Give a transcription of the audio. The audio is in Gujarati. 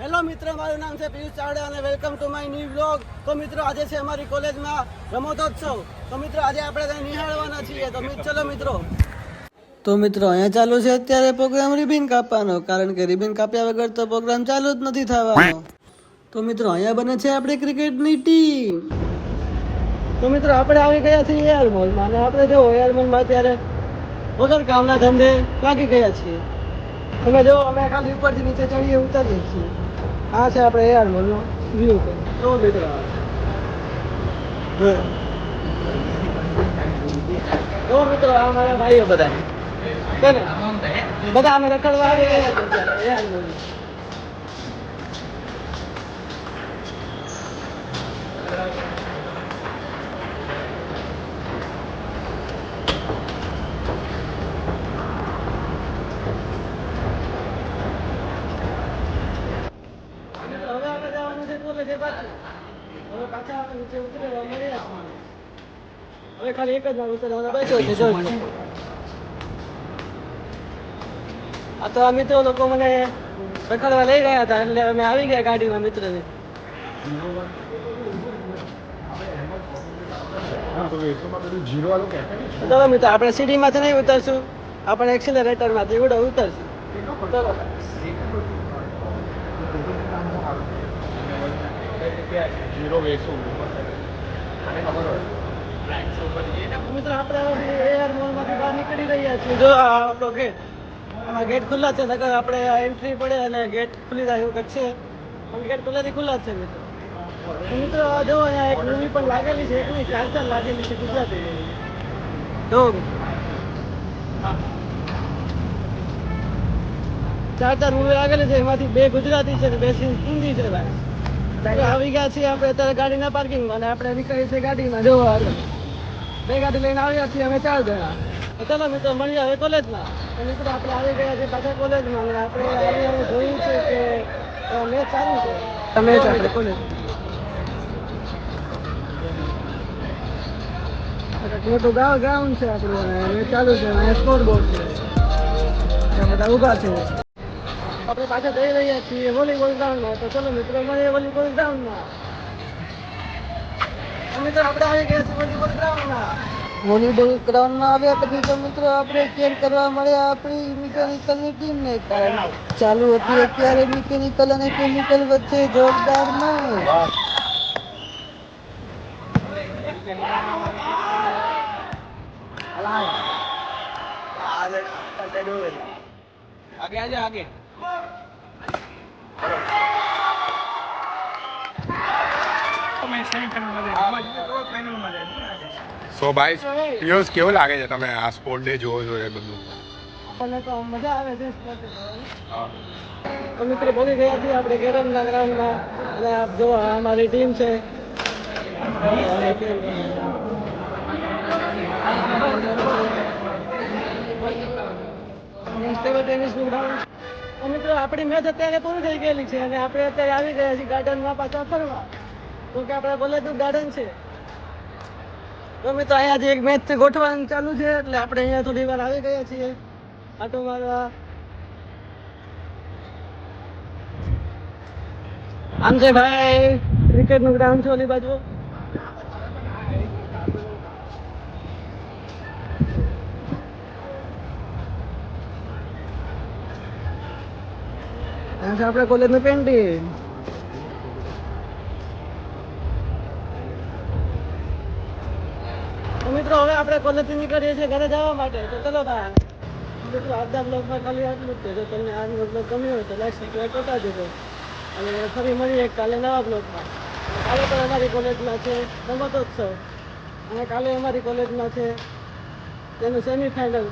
હેલો મિત્રો, મારું નામ છે પિયુષ ચાવડા અને welcome to my new vlog. તો મિત્રો, આજે છે અમારી કોલેજમાં રમતોત્સવ. તો મિત્રો, આજે આપણે ત્યાં નિહાળવાના છીએ. તો ચલો મિત્રો. તો મિત્રો, અહીંયા ચાલુ છે અત્યારે પ્રોગ્રામ રિબિન કાપવાનો, કારણ કે રિબિન કાપ્યા વગર તો પ્રોગ્રામ ચાલુ જ નથી થવાનો. તો મિત્રો, અહીંયા બને છે આપણે ક્રિકેટની ટીમ. તો મિત્રો, આપણે આવી ગયા છીએ એર મોલમાં અને આપણે જો એર મોલમાં અત્યારે વગર કામના ધંધે લાગી ગયા છીએ. તમે જો, અમે ખાલી ઉપરથી નીચે ચડીએ ઉતરીએ છીએ. આ છે આપણે એર મોલનો વ્યૂ. તો મિત્રો, તો મિત્રો, આ મારા ભાઈઓ બધા બધા અમે રખડવા આવી ગયા છીએ એર મોલ. હવે ખાલી એક જ વાર ઉતરવાનો બેઠો છે. જો આ તો આ મિત્રો લોકો મને રખડવા લઈ ગયા હતા, એટલે અમે આવી ગયા ગાડીમાં મિત્રને. તો મિત્રો, આપણે સીડીમાંથી નહીં ઉતરશું, આપણે એક્સિલરેટરમાંથી ઉતરશું. ચલો. મિત્રો, આપણે એર મોલમાંથી બહાર નીકળી રહ્યા છીએ. જો આપણો ગેટ, આ ગેટ ખુલ્લા છે, નકર આપણે એન્ટ્રી પડે અને ગેટ ખુલી જાય એવું કંઈક છે, પણ ગેટ ખુલ્લાથી ખુલ્લા જ છે મિત્રો. મિત્રો, જો અહીંયા એક મૂવી પણ લાગેલી છે, એકની 4 લાગેલી છે ગુજરાતી. જો 4 મૂવી લાગેલી છે, એમાંથી 2 ગુજરાતી છે, 2 હિન્દી છે. ભાઈ, આવી ગયા છીએ આપણે અત્યારે ગાડીના પાર્કિંગમાં અને આપણે નીકળીએ છીએ ગાડીમાં. જો 2 ગાડી લઈને આવ્યા છીએ અમે 4 જણા. ચાલો મિત્રો, મળીએ હવે કોલેજમાં. મિત્રો, આપણે આવી ગયા છીએ પાછા કોલેજમાં અને આપણે અહીંયા જોયું છે કે મેચ ચાલુ છે. તમે આપણે કોલેજ મોટું ગ્રાઉન્ડ છે આપણું, મેચ ચાલુ છે. અહીંયા સ્કોર બોર્ડ છે, બધા ઊભા છે. આપણે પાછા જઈ રહ્યા છીએ વોલીબોલ ગ્રાઉન્ડમાં. તો ચલો મિત્રો, મળીએ વોલીબોલ ગ્રાઉન્ડમાં. મિત્રો, આપણે આવી ગયા છીએ વોલીબોલ ગ્રાઉન્ડમાં. વોલીબોલ ગ્રાઉન્ડમાં આવ્યા પછી તો મિત્રો આપણે ચેર કરવા મળ્યા આપણી મિકેનિકલની ટીમને. ચાલુ હતી અત્યારે મિકેનિકલ અને કેમિકલ વચ્ચે જોરદાર મેચ. आगे आजा आगे. સો ભાઈ પિયુષ, કેવું લાગે છે તમે આ સ્પોર્ટ ડે જોવો છો એ બધું? આપણને તો મજા આવે છે. તો મિત્રો, બોલી ગયા છીએ આપણે કેરમના ગ્રાઉન્ડમાં અને આપ જો અમારી ટીમ છે. મિત્રો, આપણી મેચ અત્યારે પૂરી થઈ ગયેલી છે અને આપણે અત્યારે આવી ગયા છીએ ગાર્ડનમાં પાછા ફરવા. તો કે આપણા કોલેજનું ગાર્ડન છે. તો મિત્રો, અહીંયા જે એક મેચ ગોઠવવાનું ચાલુ છે, એટલે આપણે અહીંયા થોડી વાર આવી ગયા છીએ આટો મારવા. આમ છે ભાઈ ક્રિકેટનું ગ્રાઉન્ડ છે ઓલી બાજુ. આપણે કોલેજનું પેન્ટિંગ. મિત્રો, હવે આપણે કોલેજથી નીકળીએ છીએ ઘરે જવા માટે. તો ચલો ભાઈ મિત્રો, આજના બ્લોગમાં ખાલી આટલું જ છે. જો તમને આજનો બ્લોગ ગમ્યો હોય તો લાઈક સબસ્ક્રાઈબ કરતા જજો અને ફરી મળીએ કાલે નવા બ્લોગમાં. કાલે પણ અમારી કોલેજમાં છે રમતોત્સવ અને કાલે અમારી કોલેજમાં છે તેનું સેમિફાઇનલ.